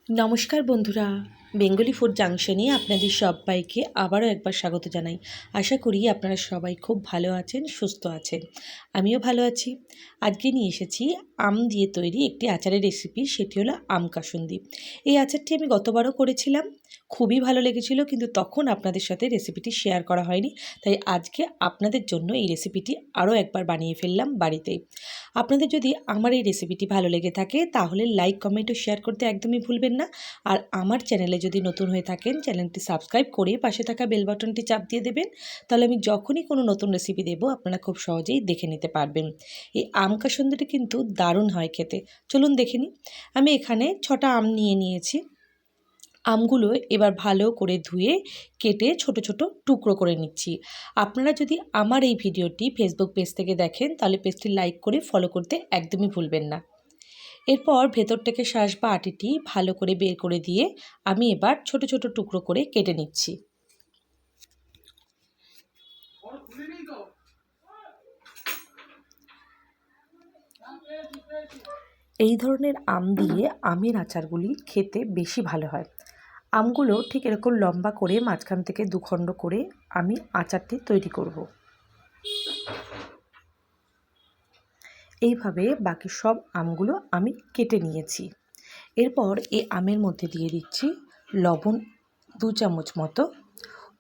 নমস্কার বন্ধুরা, Bengali food জাংশনে আপনাদের সবাইকে আবারও একবার স্বাগত জানাই। আশা করি আপনারা সবাই খুব ভালো আছেন, সুস্থ আছেন। আমিও ভালো আছি। আজকে নিয়ে এসেছি আম দিয়ে তৈরি একটি আচারের রেসিপি, সেটি হলো আম কাসুন্দি। এই আচারটি আমি গতবারও করেছিলাম, খুবই ভালো লেগেছিল, কিন্তু তখন আপনাদের সাথে রেসিপিটি শেয়ার করা হয়নি। তাই আজকে আপনাদের জন্য এই রেসিপিটি আরও একবার বানিয়ে ফেললাম বাড়িতেই। আপনাদের যদি আমার এই রেসিপিটি ভালো লেগে থাকে তাহলে লাইক, কমেন্ট ও শেয়ার করতে একদমই ভুলবেন না। আর আমার চ্যানেলে যদি নতুন হয়ে থাকেন, চ্যানেলটি সাবস্ক্রাইব করে পাশে থাকা বেল বাটনটি চাপ দিয়ে দেবেন। তাহলে আমি যখনই কোনো নতুন রেসিপি দেবো আপনারা খুব সহজেই দেখে নিতে পারবেন। এই আম কাসুন্দিটি কিন্তু দারুণ হয় খেতে। চলুন দেখে নিই। আমি এখানে 6টা আম নিয়ে নিয়েছি। আমগুলো এবার ভালো করে ধুয়ে কেটে ছোট ছোট টুকরো করে নিচ্ছি। আপনারা যদি আমার এই ভিডিওটি ফেসবুক পেজ থেকে দেখেন তাহলে পেজটি লাইক করে ফলো করতে একদমই ভুলবেন না। এরপর ভেতর থেকে শাঁস বা আটিটি ভালো করে বের করে দিয়ে আমি এবার ছোট ছোট টুকরো করে কেটে নিচ্ছি। এই ধরনের আম দিয়ে আমের আচারগুলি খেতে বেশি ভালো হয়। আমগুলো ঠিক এরকম লম্বা করে মাঝখান থেকে দুখণ্ড করে আমি আচারটি তৈরি করব। এইভাবে বাকি সব আমগুলো আমি কেটে নিয়েছি। এরপর এই আমের মধ্যে দিয়ে দিচ্ছি লবণ 2 চামচ মতো,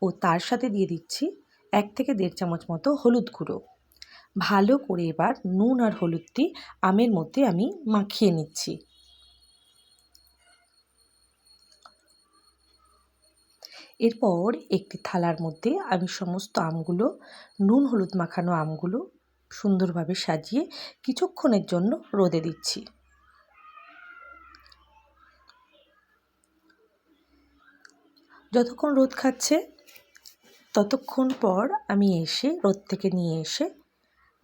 ও তার সাথে দিয়ে দিচ্ছি 1 থেকে 1.5 চামচ মতো হলুদ গুঁড়ো। ভালো করে এবার নুন আর হলুদটি আমের মধ্যে আমি মাখিয়ে নিচ্ছি। এরপর একটি থালার মধ্যে আমি সমস্ত আমগুলো, নুন হলুদ মাখানো আমগুলো সুন্দরভাবে সাজিয়ে কিছুক্ষণের জন্য রোদে দিচ্ছি। যতক্ষণ রোদ খাচ্ছে ততক্ষণ পর আমি এসে রোদ থেকে নিয়ে এসে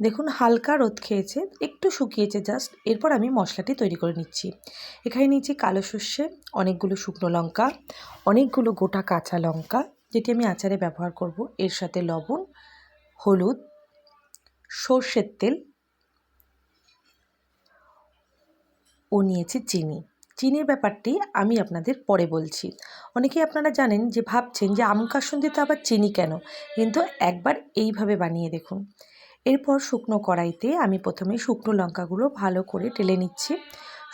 দেখুন হালকা রোদ খেয়েছে, একটু শুকিয়েছে জাস্ট। এরপর আমি মশলাটি তৈরি করে নিচ্ছি। এখানে নিয়েছি কালো সর্ষে, অনেকগুলো শুকনো লঙ্কা, অনেকগুলো গোটা কাঁচা লঙ্কা যেটি আমি আচারে ব্যবহার করব, এর সাথে লবণ, হলুদ, সর্ষের তেল ও নিয়েছি চিনি। চিনির ব্যাপারটি আমি আপনাদের পরে বলছি। অনেকেই আপনারা জানেন যে ভাবছেন যে আম কাসুন্দিতে আবার চিনি কেন, কিন্তু একবার এইভাবে বানিয়ে দেখুন। এরপর শুকনো কড়াইতে আমি প্রথমে শুকনো লঙ্কাগুলো ভালো করে টেলে নিচ্ছি।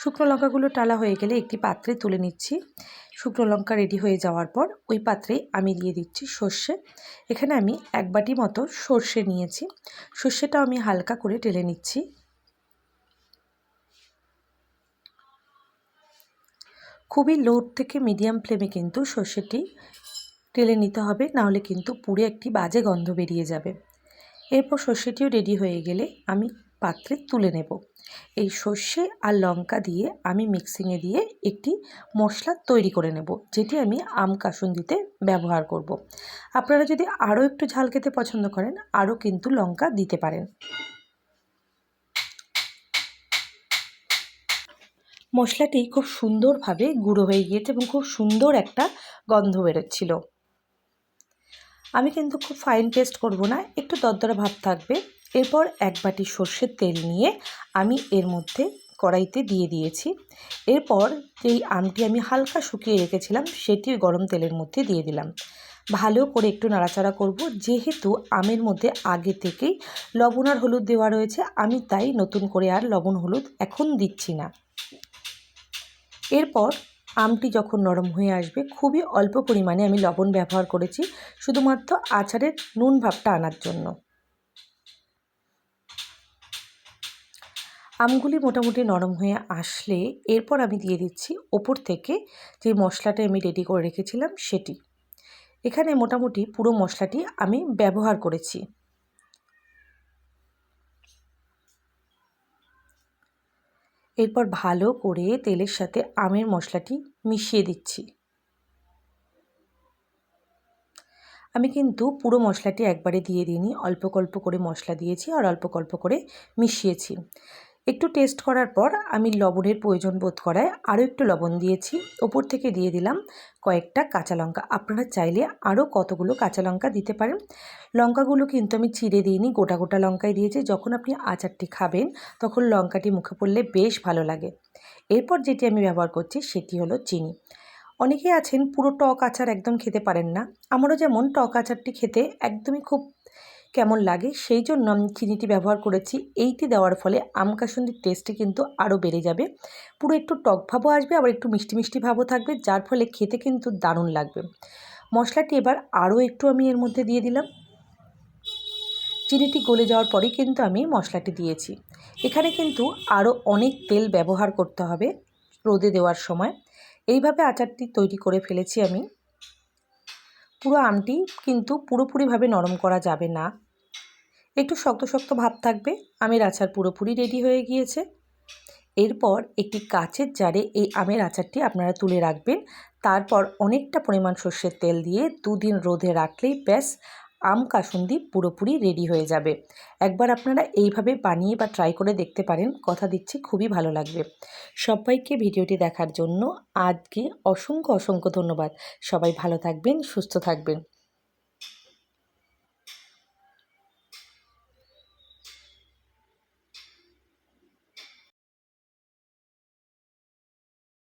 শুকনো লঙ্কাগুলো টালা হয়ে গেলে একটি পাত্রে তুলে নিচ্ছি। শুকনো লঙ্কা রেডি হয়ে যাওয়ার পর ওই পাত্রে আমি দিয়ে দিচ্ছি সর্ষে। এখানে আমি 1 বাটি মতো সর্ষে নিয়েছি। সর্ষেটাও আমি হালকা করে টেলে নিচ্ছি। খুবই লো থেকে মিডিয়াম ফ্লেমে কিন্তু সর্ষেটি টেলে নিতে হবে, নাহলে কিন্তু পুরো একটি বাজে গন্ধ বেরিয়ে যাবে। এরপর সর্ষেটিও রেডি হয়ে গেলে আমি পাত্রে তুলে নেব। এই সর্ষে আর লঙ্কা দিয়ে আমি মিক্সিংয়ে দিয়ে একটি মশলা তৈরি করে নেব, যেটি আমি আম কাসুন্দিতে ব্যবহার করব। আপনারা যদি আরও একটু ঝাল খেতে পছন্দ করেন আরও কিন্তু লঙ্কা দিতে পারেন। মশলাটি খুব সুন্দরভাবে গুঁড়ো হয়ে গিয়েছে এবং খুব সুন্দর একটা গন্ধ বেরোচ্ছিল। আমি কিন্তু খুব ফাইন পেস্ট করব না, একটু দরদরা ভাব থাকবে। এরপর 1 বাটি সর্ষের তেল নিয়ে আমি এর মধ্যে কড়াইতে দিয়ে দিয়েছি। এরপর যেই আমটি আমি হালকা শুকিয়ে রেখেছিলাম সেটি গরম তেলের মধ্যে দিয়ে দিলাম। ভালো করে একটু নাড়াচাড়া করব। যেহেতু আমের মধ্যে আগে থেকেই লবণ আর হলুদ দেওয়া রয়েছে, আমি তাই নতুন করে আর লবণ হলুদ এখন দিচ্ছি না। এরপর আমটি যখন নরম হয়ে আসবে, খুবই অল্প পরিমাণে আমি লবণ ব্যবহার করেছি, শুধুমাত্র আচারের নুন ভাবটা আনার জন্য। আমগুলি মোটামুটি নরম হয়ে আসলে এরপর আমি দিয়ে দিচ্ছি ওপর থেকে যে মশলাটা আমি রেডি করে রেখেছিলাম সেটি। এখানে মোটামুটি পুরো মশলাটি আমি ব্যবহার করেছি। এরপর ভালো করে তেলের সাথে আমের মশলাটি মিশিয়ে দিচ্ছি। আমি কিন্তু পুরো মশলাটি একবারে দিয়ে দিইনি, অল্প অল্প করে মশলা দিয়েছি আর অল্প অল্প করে মিশিয়েছি। একটু টেস্ট করার পর আমি লবণের প্রয়োজন বোধ করায় আরও একটু লবণ দিয়েছি। ওপর থেকে দিয়ে দিলাম কয়েকটা কাঁচা লঙ্কা। আপনারা চাইলে আরও কতগুলো কাঁচা লঙ্কা দিতে পারেন। লঙ্কাগুলো কিন্তু আমি চিড়ে দিইনি, গোটা গোটা লঙ্কাই দিয়েছি। যখন আপনি আচারটি খাবেন তখন লঙ্কাটি মুখে পড়লে বেশ ভালো লাগে। এরপর যেটি আমি ব্যবহার করছি সেটি হলো চিনি। অনেকেই আছেন পুরো টক আচার একদম খেতে পারেন না, আমারও যেমন টক আচারটি খেতে একদমই খুব কেমন লাগে, সেই জন্য আমি চিনিটি ব্যবহার করেছি। এইটি দেওয়ার ফলে আম কাসুন্দির টেস্টটি কিন্তু আরও বেড়ে যাবে, পুরো একটু টক ভাবও আসবে, আবার একটু মিষ্টি মিষ্টি ভাবও থাকবে, যার ফলে খেতে কিন্তু দারুণ লাগবে। মশলাটি এবার আরও একটু আমি এর মধ্যে দিয়ে দিলাম। চিনিটি গলে যাওয়ার পরেই কিন্তু আমি মশলাটি দিয়েছি। এখানে কিন্তু আরও অনেক তেল ব্যবহার করতে হবে রোদে দেওয়ার সময়। এইভাবে আচারটি তৈরি করে ফেলেছি আমি। পুরো আমটি কিন্তু পুরোপুরিভাবে নরম করা যাবে না, একটু শক্ত শক্ত ভাব থাকবে। আমের আচার পুরোপুরি রেডি হয়ে গিয়েছে। এরপর একটি কাচের জারে এই আমের আচারটি আপনারা তুলে রাখবেন। তারপর অনেকটা পরিমাণ সর্ষের তেল দিয়ে 2 দিন রোদে রাখলেই ব্যাস আম কাসুন্দি পুরোপুরি রেডি হয়ে যাবে। একবার আপনারা এইভাবে বানিয়ে বা ট্রাই করে দেখতে পারেন, কথা দিচ্ছি খুবই ভালো লাগবে। সবাইকে ভিডিওটি দেখার জন্য আজকে অসংখ্য অসংখ্য ধন্যবাদ। সবাই ভালো থাকবেন, সুস্থ থাকবেন।